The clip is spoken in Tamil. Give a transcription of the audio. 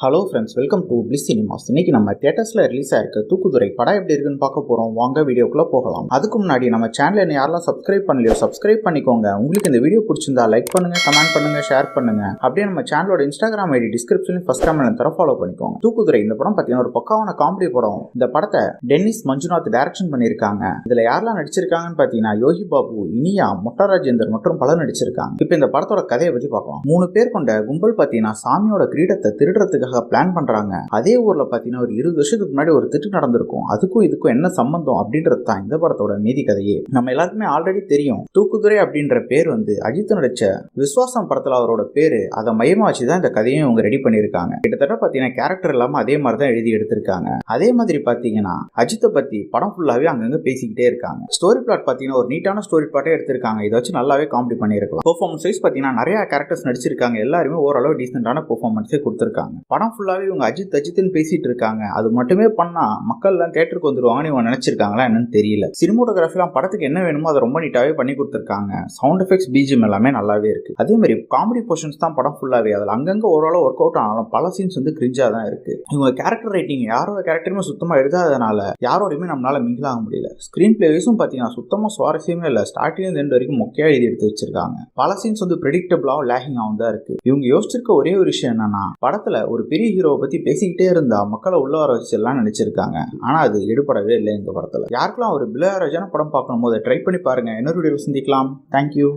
Hello friends, welcome to bliss cinemas. இன்னைக்கு நம்ம தியேட்டர்ஸ்ல ரிலீஸ் ஆயிருக்க தூக்குதுரை படம் எப்படி இருக்குன்னு பார்க்க போறோம். வாங்க வீடியோக்குள்ள போகலாம். அதுக்கு முன்னாடி நம்ம சேனலை யாரெல்லாம் சப்ஸ்கிரைப் பண்ணலையோ சப்ஸ்கிரைப் பண்ணிக்கோங்க. உங்களுக்கு இந்த வீடியோ பிடிச்சிருந்தா லைக் பண்ணுங்க, கமெண்ட் பண்ணுங்க, ஷேர் பண்ணுங்க. அப்படியே நம்ம சேனலோட இன்ஸ்டாகிராம் ஐடி டிஸ்கிரிப்ஷன்ல ஃபர்ஸ்ட் கமெண்ட்ல தர ஃபாலோ பண்ணிக்கோங்க. தூக்குதுரை இந்த படம் பார்த்தீங்கன்னா ஒரு பக்காவான காமெடி படம். இந்த படத்தை டென்னிஸ் மஞ்சுநாத் டைரக்ஷன் பண்ணியிருக்காங்க. இதுல யாரெல்லாம் நடிச்சிருக்காங்கன்னு பார்த்தீங்கன்னா யோகி பாபு, இனியா, மொட்டா ராஜேந்தர் மற்றும் பலர் நடிச்சிருக்காங்க. இப்போ இந்த படத்தோட கதையை பத்தி பார்க்கலாம். 3 பேர் கொண்ட கும்பல் பார்த்தீங்கன்னா சாமியோட கிரீடத்தை திருடுறதுக்கு பிளான் பண்றாங்க. அதே ஊர்ல பாத்தீங்கன்னா ஒரு 20 வருஷத்துக்கு முன்னாடி ஒரு திட்டு நடந்திருக்கும். அதுக்கும் இதுக்கும் என்ன சம்பந்தம் அப்படின்றது தான் இந்த படத்தோட மீதி கதையே. நம்ம எல்லாருக்குமே ஆல்ரெடி தெரியும், தூக்குதுரை அப்படின்ற பேர் அஜித் நடிச்ச விஸ்வாசம் படத்துல அவரோட பேரு. அதை மையமா வச்சுதான் இந்த கதையும் இவங்க ரெடி பண்ணிருக்காங்க. கிட்டத்தட்ட பாத்தீங்கன்னா கேரக்டர் இல்லாம அதே மாதிரிதான் எழுதி எடுத்திருக்காங்க. அதே மாதிரி பாத்தீங்கன்னா அஜித்தை பத்தி படம் ஃபுல்லாவே அங்கங்க பேசிக்கிட்டே இருக்காங்க. ஸ்டோரி பிளாட் பாத்தீங்கன்னா ஒரு நீட்டான ஸ்டோரி பிளாட்டே எடுத்திருக்காங்க. இதை வச்சு நல்லாவே காமெடி பண்ணிருக்கலாம். பெர்ஃபார்மன்ஸ் வைஸ் பாத்தீங்கன்னா நிறைய கேரக்டர்ஸ் நடிச்சிருக்காங்க. எல்லாருமே ஓரளவு டீசென்டான பெர்ஃபார்மன்ஸே கொடுத்திருக்காங்க. படம் ஃபுல்லாவே இவங்க அஜித்னு பேசிட்டு இருக்காங்க. அது மட்டுமே பண்ணா மக்கள் எல்லாம் தியேட்டருக்கு வந்துருவாங்கன்னு இவங்க நினைச்சிருக்காங்களா என்னன்னு தெரியல. சினிமோட்டோகிராஃபிலாம் படத்துக்கு என்ன வேணுமோ அதை ரொம்ப நீட்டாவே பண்ணி கொடுத்திருக்காங்க. சவுண்ட் எஃபெக்ட்ஸ், பிஜிஎம் எல்லாமே நல்லாவே இருக்கு. அதே மாதிரி காமெடி போர்ஷன்ஸ் தான் படம் ஃபுல்லாவே. அதில் அங்கங்க ஓரளவு ஒர்க் அவுட் ஆனாலும் பல சீன்ஸ் கிரிஞ்சா தான் இருக்கு. இவங்க கேரக்டர் ரைட்டிங் யாரோட கேரக்டருமே சுத்தமா எழுதாதனால யாரோடையுமே நம்மளால மிங்கிள் ஆக முடியல. ஸ்கிரீன் பிளே வைஸும் பாத்தீங்கன்னா சுத்தமா சுவாரஸ்யமே இல்ல. ஸ்டார்டிங் எண்ட் வரைக்கும் மொக்கையா எழுதி எடுத்து வச்சிருக்காங்க. பல சீன்ஸ் ப்ரெடிக்டபிளாவும் லேகிங் ஆகும் தான் இருக்கு. இவங்க யோசிச்சிருக்க ஒரே ஒரு விஷயம் என்னன்னா, படத்துல ஒரு பெரிய ஹீரோவை பத்தி பேசிக்கிட்டே இருந்தா மக்களை உள்ள வர வச்சு எல்லாம் நினைச்சிருக்காங்க. ஆனா அது எடுபடவே இல்லை இந்த படத்துல. யாருக்கெல்லாம் ஒரு பிளேயராஜான படம் பார்க்கணும் போது ட்ரை பண்ணி பாருங்க. இன்னொரு வீடியோவில் சந்திக்கலாம். தேங்க்யூ.